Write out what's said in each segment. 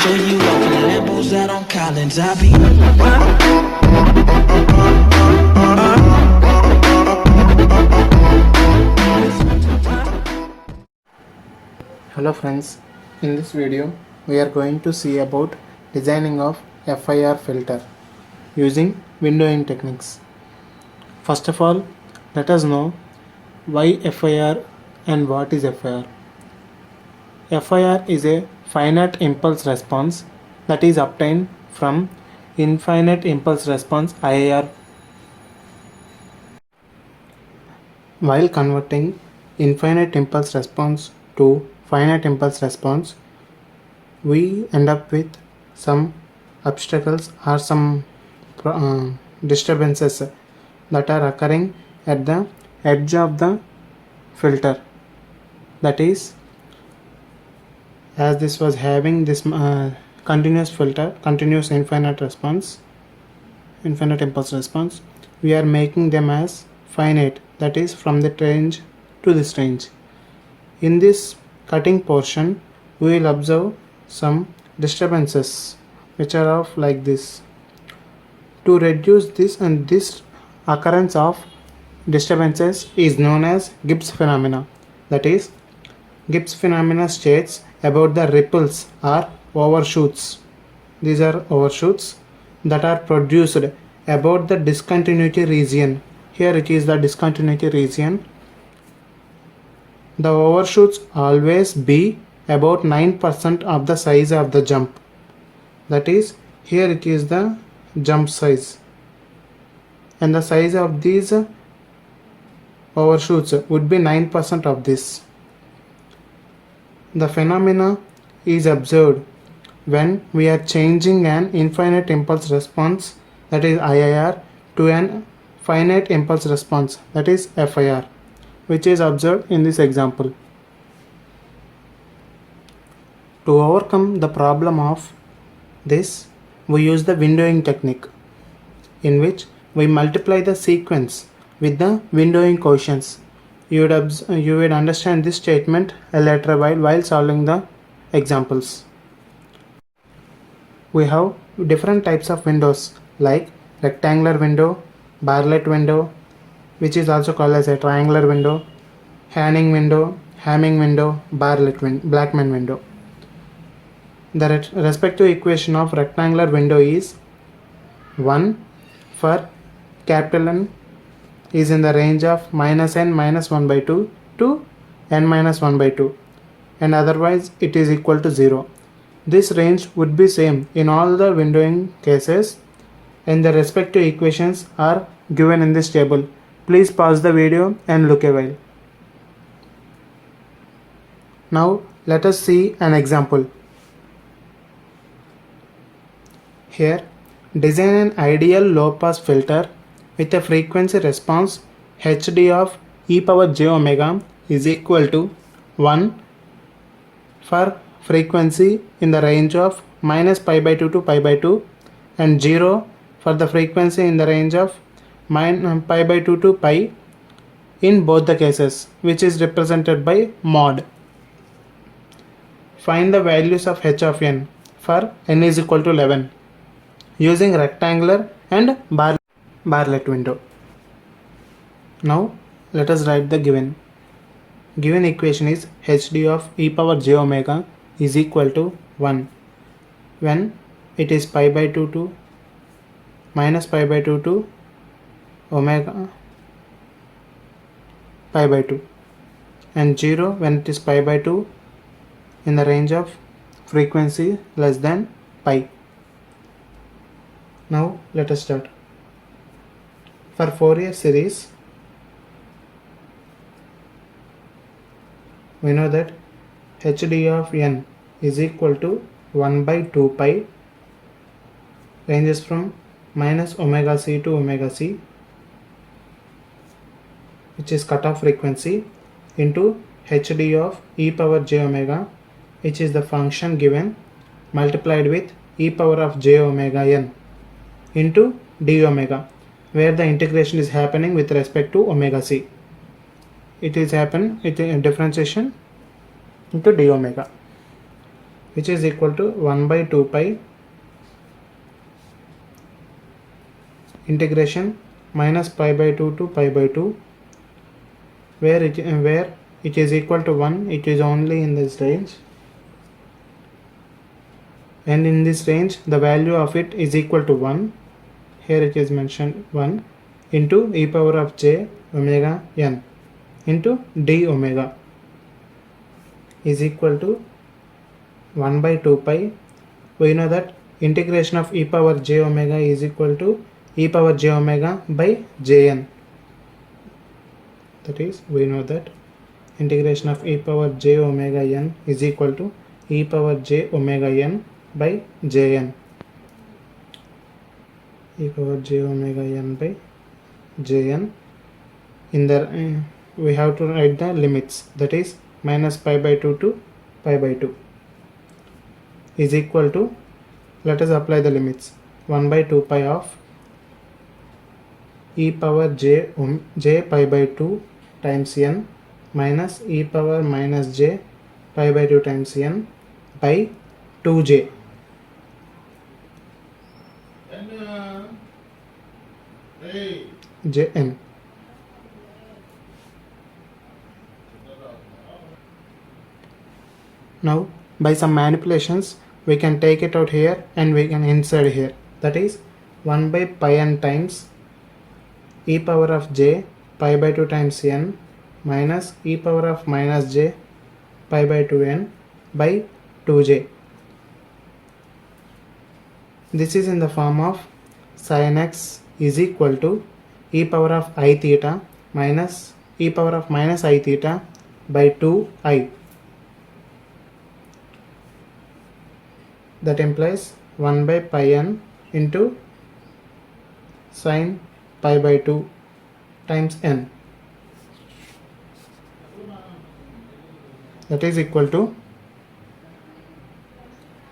Show you off in Lambos out on Collins. I be. Hello friends, in this video we are going to see about designing of FIR filter using windowing techniques. First of all, let us know why FIR and what is FIR. FIR is a finite impulse response that is obtained from infinite impulse response IIR. While converting infinite impulse response to finite impulse response, we end up with some obstacles or some disturbances that are occurring at the edge of the filter. That is, as this was having this continuous filter, continuous infinite impulse response, we are making them as finite, that is from that range to this range. In this cutting portion, we will observe some disturbances which are of like this. To reduce this and this occurrence of disturbances is known as Gibbs phenomena. That is, Gibbs phenomena states about the ripples or overshoots. These are overshoots that are produced about the discontinuity region. Here it is the discontinuity region. The overshoots always be about 9% of the size of the jump. That is, here it is the jump size, and the size of these overshoots would be 9% of this. The phenomena is observed when we are changing an infinite impulse response, that is IIR, to an finite impulse response, that is FIR, which is observed in this example. To overcome the problem of this, we use the windowing technique, in which we multiply the sequence with the windowing quotients. You would understand this statement later while solving the examples. We have different types of windows like rectangular window, barlet window, which is also called as a triangular window, Hanning window, Hamming window, Blackman window. The respective equation of rectangular window is 1 for capital N is in the range of -n minus 1 by 2 to n minus 1 by 2, and otherwise it is equal to 0. This range would be same in all the windowing cases, and the respective equations are given in this table. Please pause the video and look a while. Now let us see an example. Here, design an ideal low-pass filter with a frequency response Hd of e power j omega is equal to 1 for frequency in the range of minus pi by 2 to pi by 2, and 0 for the frequency in the range of pi by 2 to pi in both the cases, which is represented by mod. Find the values of h of n for n is equal to 11 using rectangular and barlet window. Now let us write the given equation is Hd of e power j omega is equal to 1 when it is pi by 2 to minus pi by 2 to omega pi by 2, and 0 when it is pi by 2 in the range of frequency less than pi. Now let us start. For Fourier series, we know that Hd of n is equal to 1 by 2 pi, ranges from minus omega c to omega c, which is cutoff frequency, into Hd of e power j omega, which is the function given, multiplied with e power of j omega n into d omega, where the integration is happening with respect to omega c. It is happen with differentiation into d omega. which is equal to 1 by 2 pi integration minus pi by 2 to pi by 2, where it is equal to 1, it is only in this range, and in this range the value of it is equal to 1. Here it is mentioned 1 into e power of j omega n into d omega is equal to 1 by 2 pi. We know that integration of e power j omega is equal to e power j omega by jn. That is, we know that integration of e power j omega n is equal to e power j omega n by jn. E power j omega n by jn. In the we have to write the limits, that is minus pi by 2 to pi by 2 is equal to, let us apply the limits, 1 by 2 pi of e power j pi by 2 times n minus e power minus j pi by 2 times n by 2j. Jn. Now by some manipulations we can take it out here and we can insert here, that is 1 by pi n times e power of j pi by 2 times n minus e power of minus j pi by 2 n by 2j. This is in the form of sin x is equal to e power of I theta minus e power of minus I theta by 2i. That implies 1 by pi n into sin pi by 2 times n. That is equal to,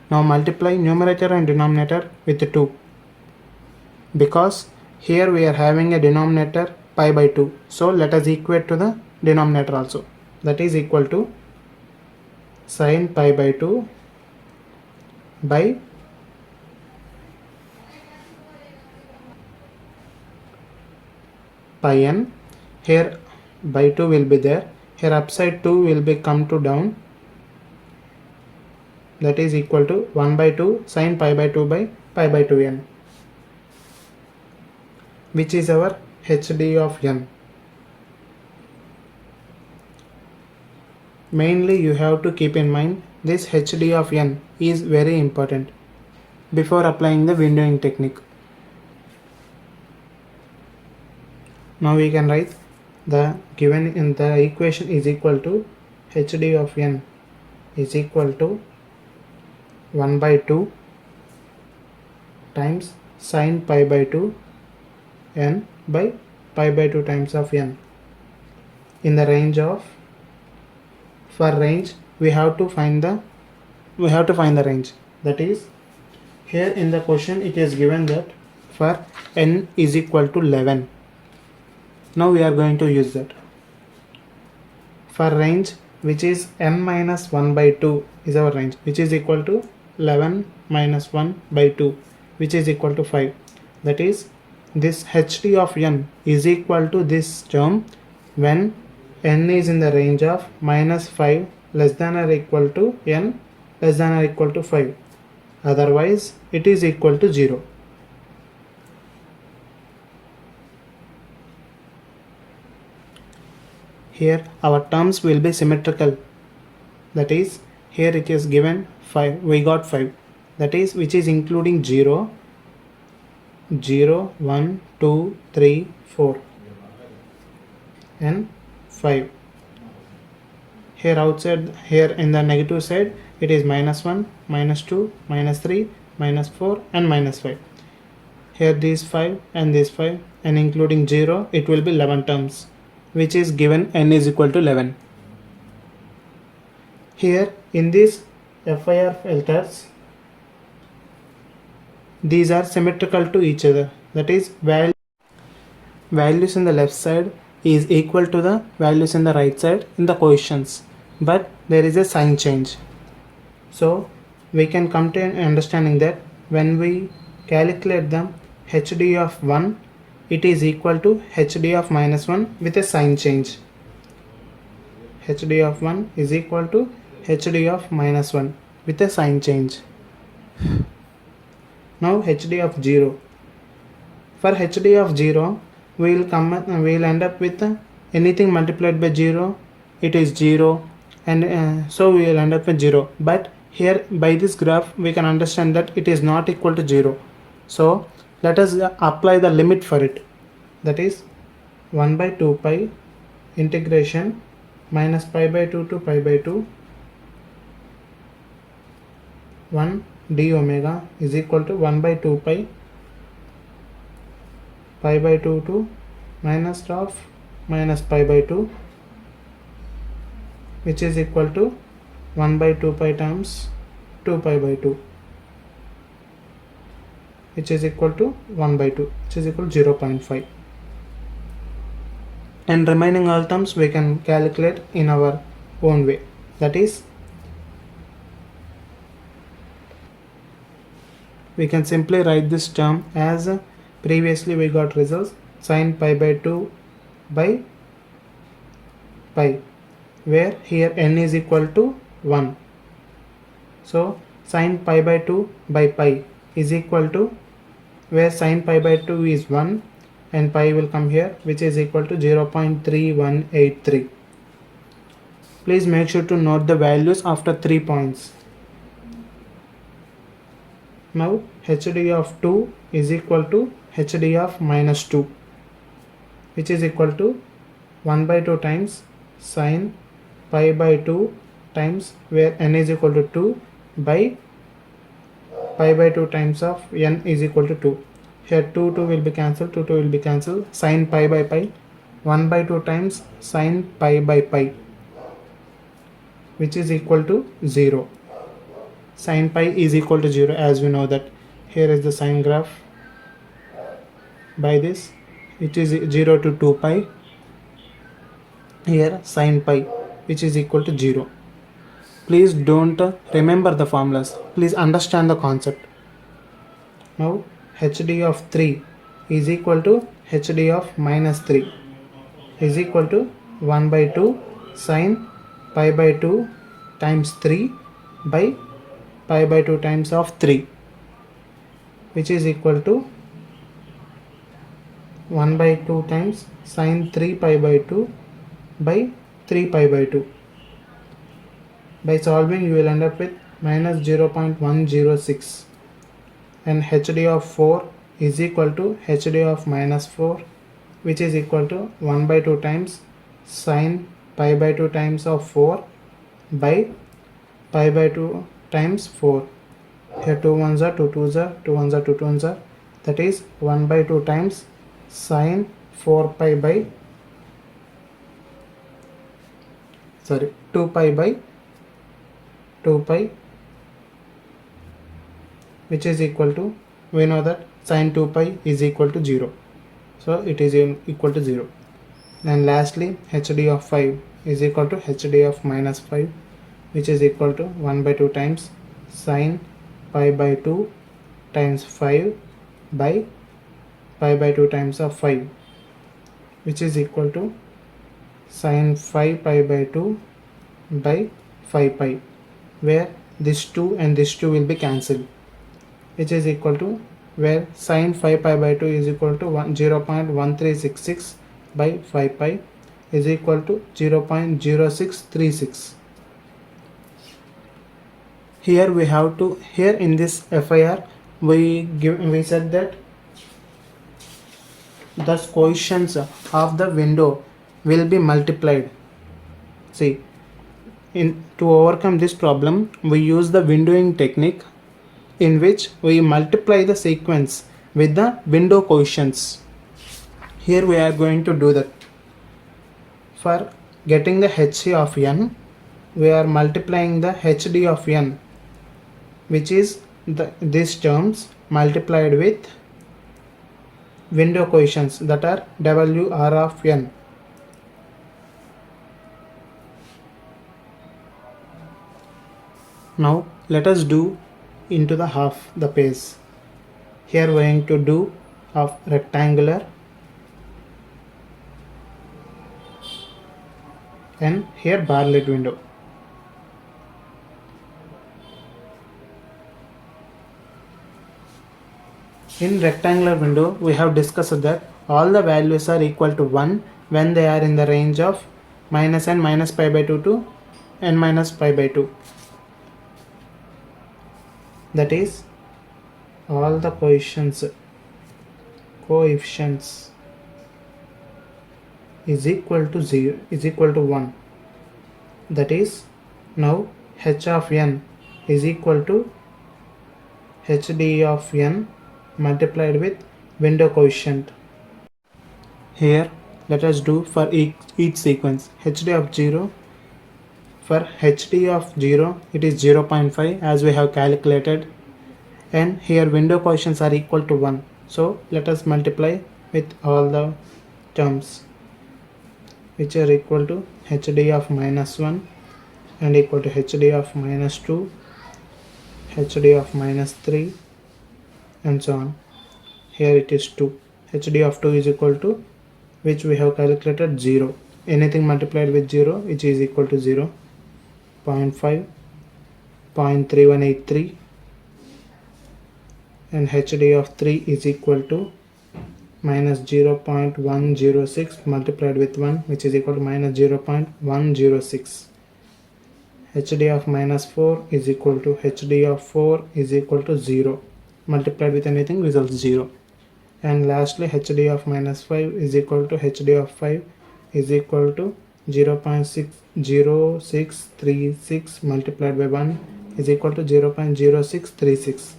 now multiply numerator and denominator with 2, because here we are having a denominator pi by 2, so let us equate to the denominator also. That is equal to sin pi by 2 by pi n. Here by 2 will be there, here upside 2 will be come to down, that is equal to 1 by 2 sin pi by 2 by pi by 2 n, which is our hd of n. Mainly you have to keep in mind this hd of n is very important before applying the windowing technique. Now we can write the given in the equation is equal to hd of n is equal to 1 by 2 times sin pi by 2 n by pi by 2 times of n, in the range of, for range we have to find the range. That is, here in the question it is given that for n is equal to 11. Now we are going to use that. For range which is n minus 1 by 2 is our range, which is equal to 11 minus 1 by 2, which is equal to 5. That is, this hd of n is equal to this term when n is in the range of minus 5 less than or equal to n less than or equal to 5. Otherwise it is equal to 0. Here our terms will be symmetrical. That is, here it is given 5, we got 5. That is, which is including 0, 0, 1, 2, 3, 4 and 5. Here outside, here in the negative side it is minus 1, minus 2, minus 3, minus 4 and minus 5. Here these 5 and this 5 and including 0 it will be 11 terms, which is given n is equal to 11. Here in this FIR filters, these are symmetrical to each other. That is, values in the left side is equal to the values in the right side in the coefficients, but there is a sign change. So we can come to an understanding that when we calculate the hd of 1, it is equal to hd of minus 1 with a sign change. hd of 1 is equal to hd of minus 1 with a sign change. Now hd of 0. For hd of 0, we will end up with anything multiplied by 0, it is 0, and so we will end up with 0. But here by this graph we can understand that it is not equal to 0. So let us apply the limit for it. That is 1 by 2 pi integration minus pi by 2 to pi by 2 1 d omega is equal to 1 by 2 pi by 2 to minus of minus pi by 2, which is equal to 1 by 2 pi times 2 pi by 2, which is equal to 1 by 2, which is equal to 0.5. And remaining all terms we can calculate in our own way. That is, we can simply write this term as previously we got results sin pi by 2 by pi, where here n is equal to 1. So sin pi by 2 by pi is equal to, where sin pi by 2 is 1 and pi will come here, which is equal to 0.3183. Please make sure to note the values after 3 points. Now hd of 2 is equal to hd of minus 2, which is equal to 1 by 2 times sin pi by 2 times, where n is equal to 2, by pi by 2 times of n is equal to 2. Here 2 will be cancelled, 2 will be cancelled. Sin pi by pi, 1 by 2 times sin pi by pi, which is equal to 0. Sin pi is equal to 0, as we know that. Here is the sine graph. By this, it is 0 to 2 pi. Here sin pi, which is equal to 0. Please don't remember the formulas. Please understand the concept. Now hd of 3 is equal to hd of minus 3 is equal to 1 by 2 sin pi by 2 times 3 by pi by 2 times of 3, which is equal to 1 by 2 times sin 3 pi by 2 by 3 pi by 2. By solving, you will end up with minus 0.106, and hd of 4 is equal to hd of minus 4, which is equal to 1 by 2 times sin pi by 2 times of 4 by pi by 2 times 4. Here 2 ones are 2 2s are 2 ones are 2 2s are, that is 1 by 2 times sin 4 pi by 2 pi by 2 pi, which is equal to, we know that sin 2 pi is equal to 0, so it is equal to 0. And lastly, hd of 5 is equal to hd of minus 5, which is equal to 1 by 2 times sin pi by 2 times 5 by pi by 2 times of 5, which is equal to sin 5 pi by 2 by 5 pi, where this 2 and this 2 will be cancelled, which is equal to, where sin 5 pi by 2 is equal to 0.1366 by 5 pi is equal to 0.0636. Here we have to, here in this FIR we said that the coefficients of the window will be multiplied. See, to overcome this problem, we use the windowing technique, in which we multiply the sequence with the window coefficients. Here we are going to do that. For getting the HC of n, we are multiplying the HD of n, which is these terms multiplied with window coefficients, that are WR of n. Now let us do into the half the page. Here we are going to do of rectangular, and here barlet window. In rectangular window, we have discussed that all the values are equal to 1 when they are in the range of minus n minus pi by 2 to n minus pi by 2. That is, all the coefficients is equal to 0 is equal to 1. That is, now h of n is equal to hd of n multiplied with window coefficient. Here let us do for each sequence. hd of 0, for hd of 0 it is 0.5 as we have calculated, and here window coefficients are equal to 1. So let us multiply with all the terms which are equal to hd of minus 1 and equal to hd of minus 2, hd of minus 3, and so on. Here it is 2. hd of 2 is equal to, which we have calculated, 0. Anything multiplied with 0 which is equal to 0. 0.5, 0.3183, and hd of 3 is equal to minus 0.106 multiplied with 1, which is equal to minus 0.106. hd of minus 4 is equal to hd of 4 is equal to 0. Multiplied with anything results 0. And lastly, hd of minus 5 is equal to hd of 5 is equal to 0.0636 multiplied by 1 is equal to 0.0636.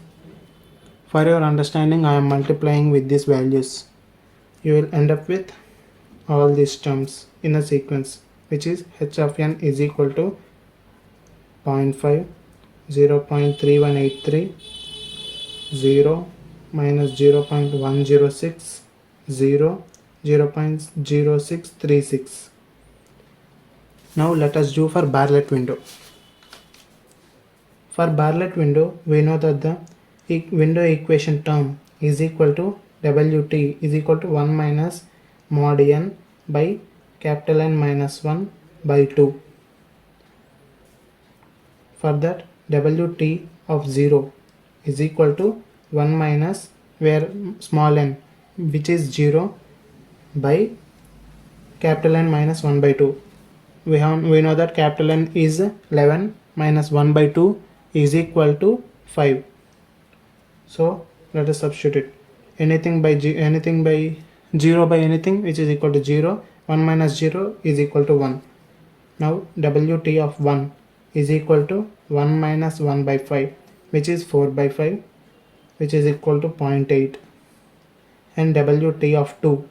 For your understanding, I am multiplying with these values. You will end up with all these terms in a sequence, which is h of n is equal to 0.5, 0.3183, 0, minus 0.106, 0, 0.0636. Now let us do for barlet window. For barlet window, we know that the window equation term is equal to Wt is equal to 1 minus mod n by capital N minus 1 by 2. For that, Wt of 0 is equal to 1 minus where small n, which is 0, by capital N minus 1 by 2. We know that capital N is 11 minus 1 by 2 is equal to 5. So let us substitute anything by 0 by anything which is equal to 0. 1 minus 0 is equal to 1. Now Wt of 1 is equal to 1 minus 1 by 5, which is 4 by 5, which is equal to 0.8. And Wt of 2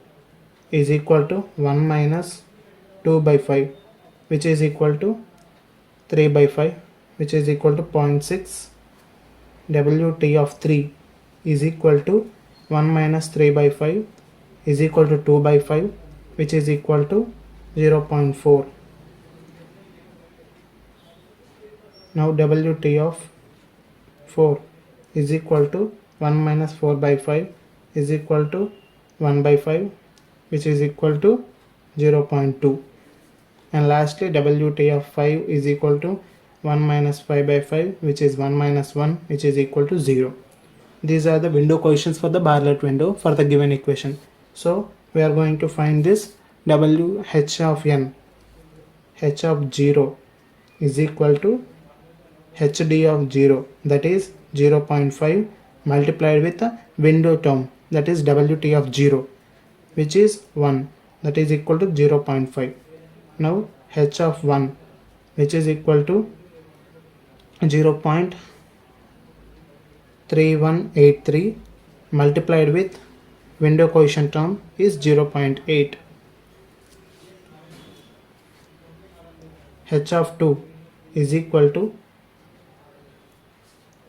is equal to 1 minus 2 by 5, which is equal to 3 by 5, which is equal to 0.6. Wt of 3 is equal to 1 minus 3 by 5 is equal to 2 by 5, which is equal to 0.4. Now Wt of 4 is equal to 1 minus 4 by 5 is equal to 1 by 5, which is equal to 0.2. And lastly, Wt of 5 is equal to 1 minus 5 by 5, which is 1 minus 1, which is equal to 0. These are the window coefficients for the barlet window for the given equation. So we are going to find this h of n. h of 0 is equal to hd of 0, that is 0.5 multiplied with the window term, that is Wt of 0, which is 1, that is equal to 0.5. Now h of 1, which is equal to 0.3183 multiplied with window coefficient term is 0.8. h of 2 is equal to,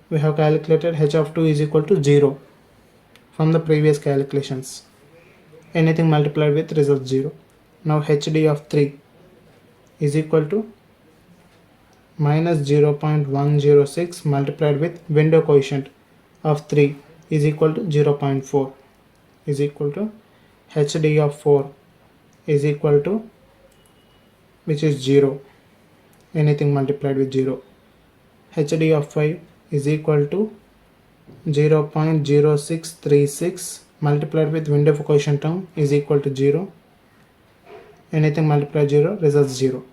we have calculated h of 2 is equal to 0 from the previous calculations. Anything multiplied with results 0. Now hd of 3 is equal to minus 0.106 multiplied with window coefficient of 3 is equal to 0.4 is equal to HD of 4 is equal to, which is 0, anything multiplied with 0. HD of 5 is equal to 0.0636 multiplied with window coefficient term is equal to 0. Anything multiplied 0 results 0.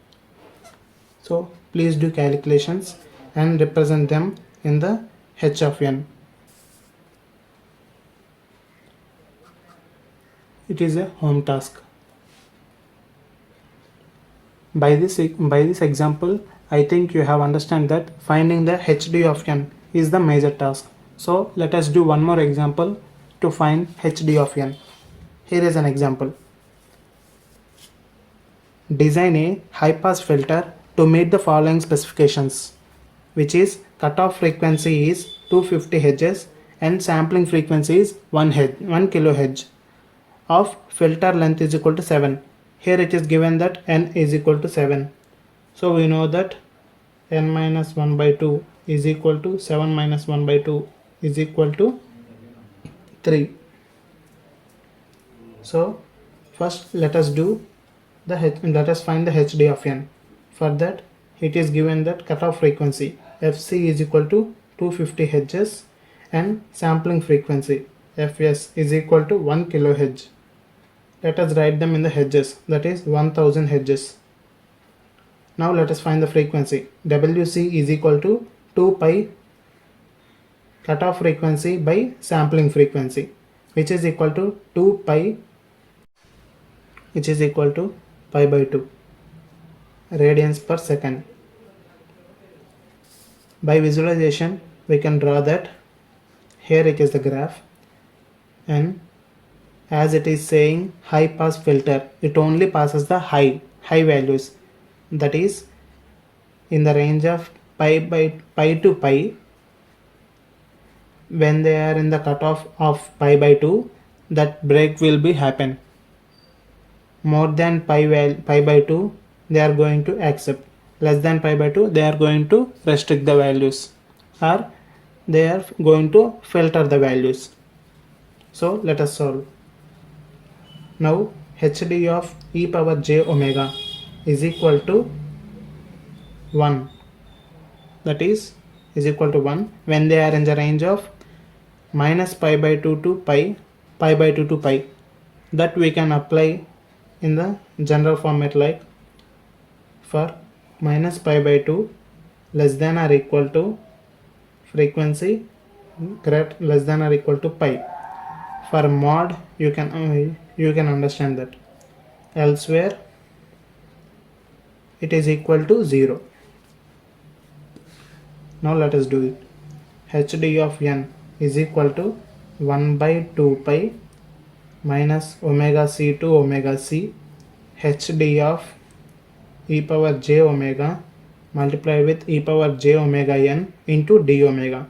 So please do calculations and represent them in the h of n. It is a home task. By this example, I think you have understand that finding the HD of n is the major task. So let us do one more example to find HD of n. Here is an example. Design a high-pass filter to meet the following specifications, which is cutoff frequency is 250 Hz and sampling frequency is 1 kHz. Of filter length is equal to 7. Here it is given that n is equal to 7. So we know that n minus 1 by 2 is equal to 7 minus 1 by 2 is equal to 3. So first let us find the HD of n. For that it is given that cutoff frequency Fc is equal to 250 Hz and sampling frequency Fs is equal to 1 kHz. Let us write them in the Hz, that is 1000 Hz. Now let us find the frequency. Wc is equal to 2 pi cutoff frequency by sampling frequency, which is equal to 2 pi, which is equal to pi by 2 radians per second. By visualization we can draw that. Here it is the graph, and as it is saying high pass filter, it only passes the high values, that is in the range of pi to pi. When they are in the cutoff of pi by 2, that break will be happen. More than pi by 2 they are going to accept, less than pi by 2 they are going to restrict the values, or they are going to filter the values. So let us solve. Now HD of e power j omega is equal to 1, that is equal to 1 when they are in the range of minus pi by 2 to pi by 2 to pi. That we can apply in the general format, like for minus pi by 2 less than or equal to frequency less than or equal to pi. For mod you can understand that. Elsewhere it is equal to 0. Now let us do it. HD of n is equal to 1 by 2 pi minus omega c to omega c HD of e power j omega multiplied with e power j omega n into d omega.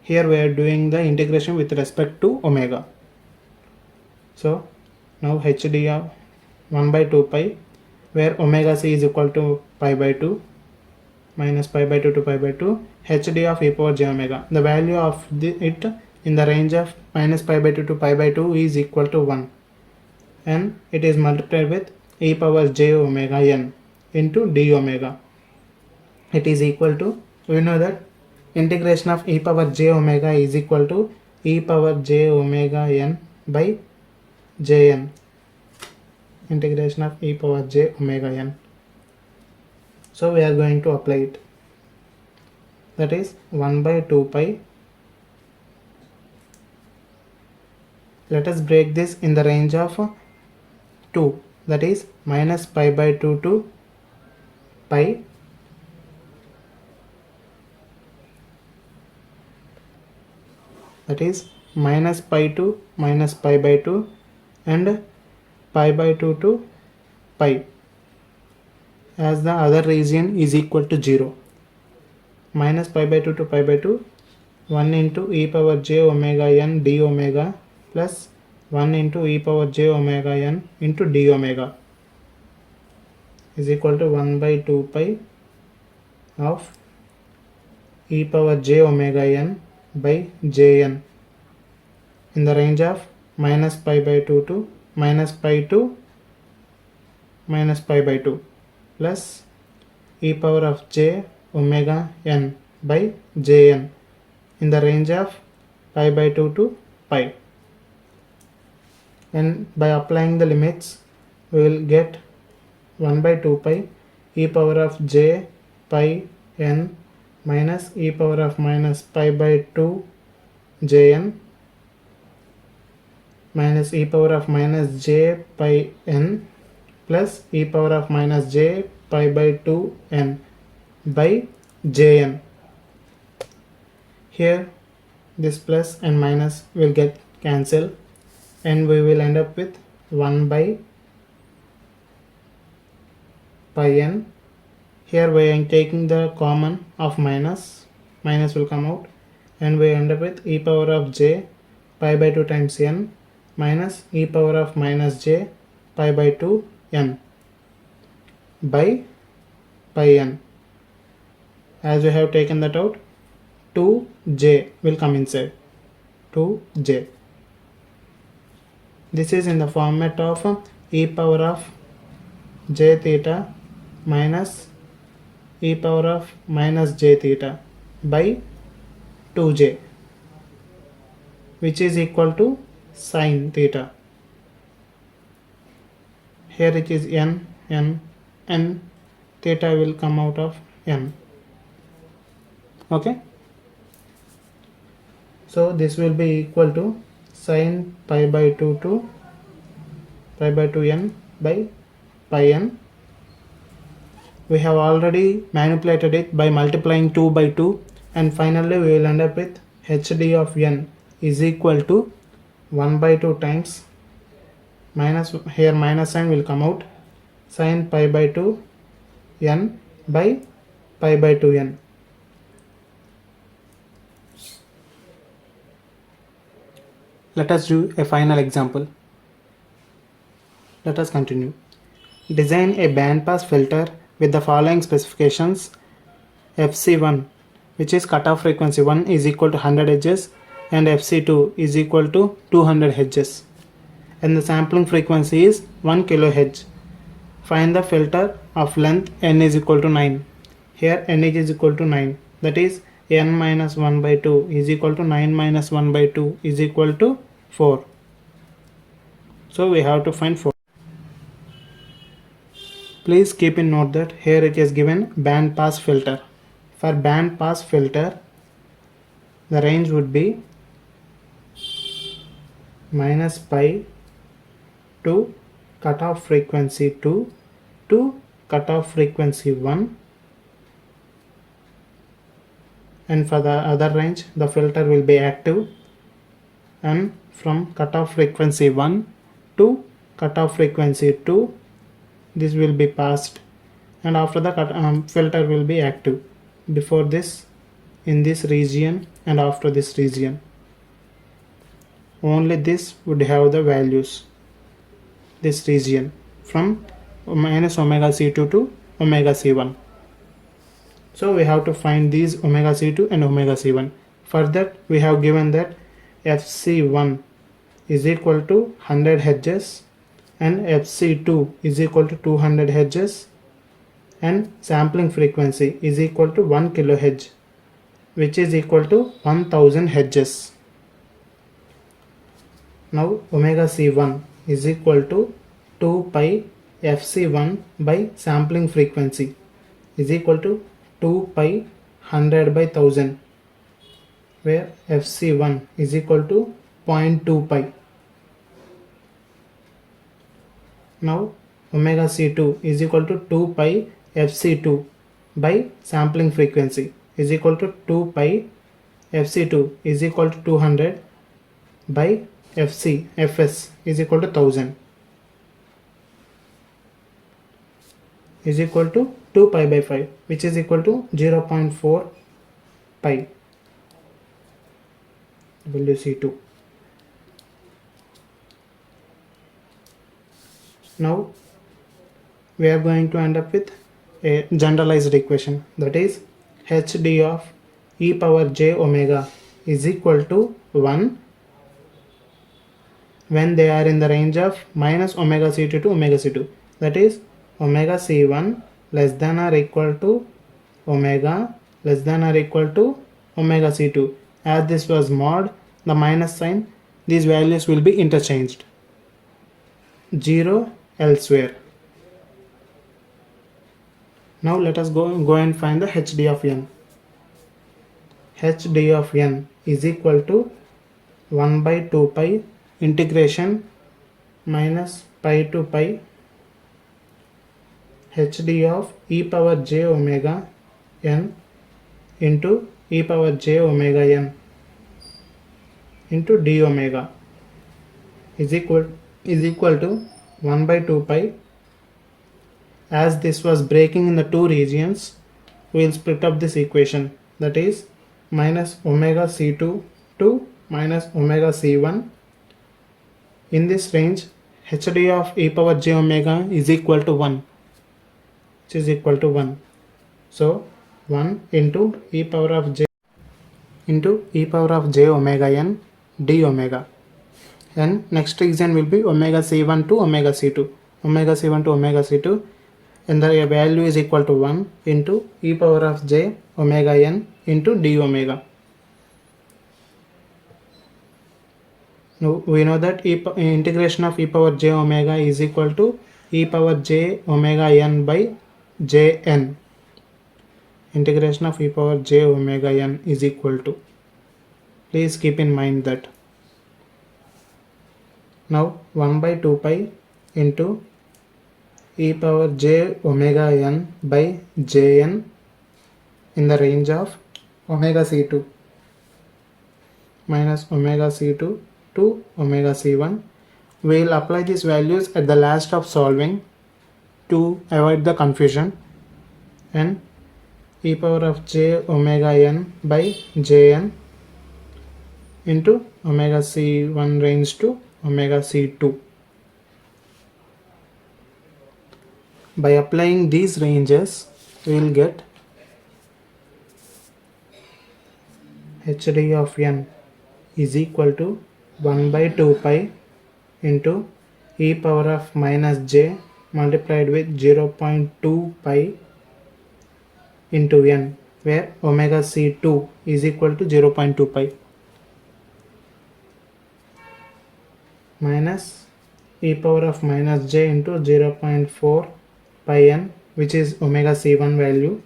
Here we are doing the integration with respect to omega. So now HD of 1 by 2 pi, where omega c is equal to pi by 2 minus pi by 2 to pi by 2, HD of e power j omega. The value of it in the range of minus pi by 2 to pi by 2 is equal to 1, and it is multiplied with e power j omega n into d omega. It is equal to, we know that integration of e power j omega is equal to e power j omega n by jn. Integration of e power j omega n. So we are going to apply it. That is 1 by 2 pi. Let us break this in the range of 2, that is minus pi by 2 to pi, that is minus pi to minus pi by 2 and pi by 2 to pi, as the other region is equal to 0. Minus pi by 2 to pi by 2, 1 into e power j omega n d omega plus 1 into e power j omega n into d omega is equal to 1 by 2 pi of e power j omega n by jn in the range of minus pi by 2 to minus pi to minus pi by 2 plus e power of j omega n by jn in the range of pi by 2 to pi, and by applying the limits we will get 1 by 2 pi e power of j pi n minus e power of minus pi by 2 jn minus e power of minus j pi n plus e power of minus j pi by 2 n by jn. Here this plus and minus will get cancelled and we will end up with 1 by pi n. Here we are taking the common of minus will come out and we end up with e power of j pi by 2 times n minus e power of minus j pi by 2 n by pi n. As we have taken that out, 2j will come inside. 2j. This is in the format of e power of j theta minus e power of minus j theta by 2j, which is equal to sin theta. Here it is n theta will come out of n. Okay, so this will be equal to sin pi by 2 to pi by 2n by pi n. We have already manipulated it by multiplying 2 by 2, and finally we will end up with hd of n is equal to 1 by 2 times minus, here minus sign will come out, sin pi by 2 n by pi by 2 n. Let us do a final example. Let us continue. Design a bandpass filter with the following specifications. FC1, which is cutoff frequency 1, is equal to 100 Hz, and FC2 is equal to 200 Hz, and the sampling frequency is 1 kHz. Find the filter of length n is equal to 9. Here n is equal to 9, that is n minus 1 by 2 is equal to 9 minus 1 by 2 is equal to 4. So we have to find 4. Please keep in note that here it is given band pass filter. For band pass filter, the range would be minus pi to cutoff frequency 2 to cutoff frequency 1, and for the other range the filter will be active, and from cutoff frequency 1 to cutoff frequency 2 this will be passed, and after the filter will be active before this in this region and after this region. Only this would have the values, this region from minus omega c2 to omega c1. So we have to find these omega c2 and omega c1. For that we have given that fc1 is equal to 100 Hz and fc2 is equal to 200 Hz, and sampling frequency is equal to 1 kHz, which is equal to 1000 Hz. Now omega c1 is equal to 2 pi fc1 by sampling frequency is equal to 2 pi 100 by 1000, where fc1 is equal to 0.2 pi. Now omega c2 is equal to 2 pi fc2 by sampling frequency is equal to 2 pi fc2 is equal to 200 by fs is equal to 1000 is equal to 2 pi by 5, which is equal to 0.4 pi WC2. Now we are going to end up with a generalized equation, that is hd of e power j omega is equal to 1 when they are in the range of minus omega c2 to omega c2, that is omega c1 less than or equal to omega less than or equal to omega c2. As this was mod, the minus sign, these values will be interchanged. 0 elsewhere. Now let us go and find the hd of n. hd of n is equal to 1 by 2 pi integration minus pi to pi hd of e power j omega n into e power j omega n into d omega is equal to 1 by 2 pi. As this was breaking in the two regions, we will split up this equation, that is minus omega c2 to minus omega c1. In this range, hd of e power j omega is equal to 1, which is equal to 1. So 1 into e power of j omega n d omega. And next region will be omega c1 to omega c2. Omega c1 to omega c2, and the value is equal to 1 into e power of j omega n into d omega. Now we know that integration of e power j omega is equal to e power j omega n by jn. Integration of e power j omega n is equal to. Please keep in mind that. Now 1 by 2 pi into e power j omega n by jn in the range of omega c2 minus omega c2 to omega c1. We will apply these values at the last of solving to avoid the confusion. And e power of j omega n by jn into omega c1 range to omega c2. By applying these ranges, we will get hd of n is equal to 1 by 2 pi into e power of minus j multiplied with 0.2 pi into n, where omega c2 is equal to 0.2 pi, minus e power of minus j into 0.4 pi n, which is omega c1 value,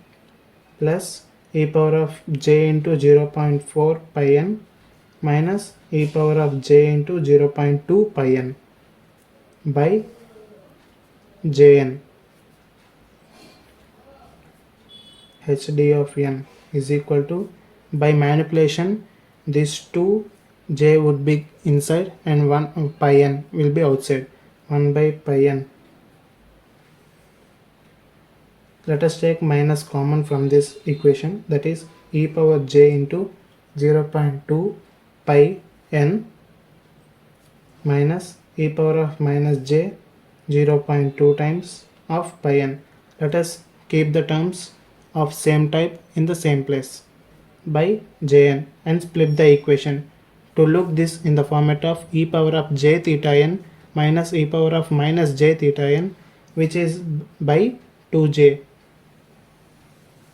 plus e power of j into 0.4 pi n minus e power of j into 0.2 pi n by jn. hd of n is equal to, by manipulation, these two j would be inside and 1 pi n will be outside. 1 by pi n. Let us take minus common from this equation, that is e power j into 0.2 pi n minus e power of minus j 0.2 times of pi n. Let us keep the terms of same type in the same place by jn and split the equation to look this in the format of e power of j theta n minus e power of minus j theta n, which is by 2j,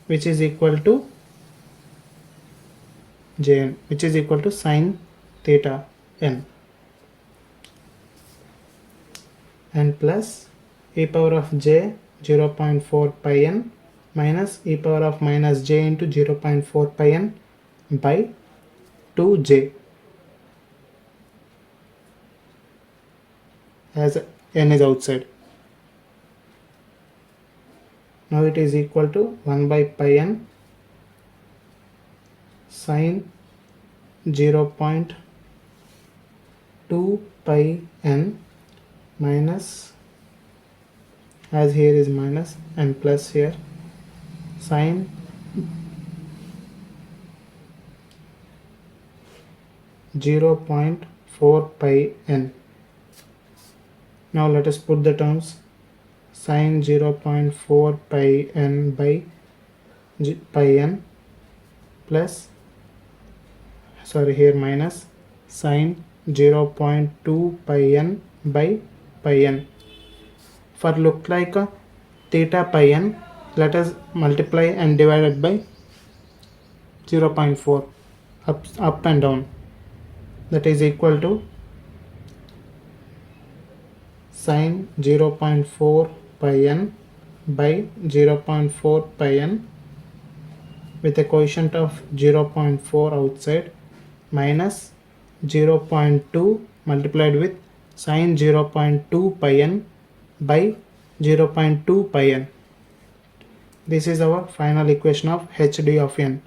which is equal to jn, which is equal to sin theta n, and plus e power of j 0.4 pi n minus e power of minus j into 0.4 pi n by 2j, as n is outside. Now it is equal to 1 by pi n sin 0.2 pi n minus, as here is minus and plus here, sin 0.4 pi n. Now let us put the terms. Sin 0.4 pi n by pi n plus, sorry, here minus sine 0.2 pi n by pi n. For look like theta pi n, let us multiply and divide it by 0.4 up and down, that is equal to sine 0.4 pi n by 0.4 pi n with a coefficient of 0.4 outside minus 0.2 multiplied with sine 0.2 pi n by 0.2 pi n. This is our final equation of hd of n.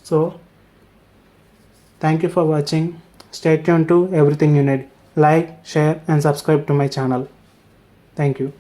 So thank you for watching. Stay tuned to Everything You Need. Like, share and subscribe to my channel. Thank you.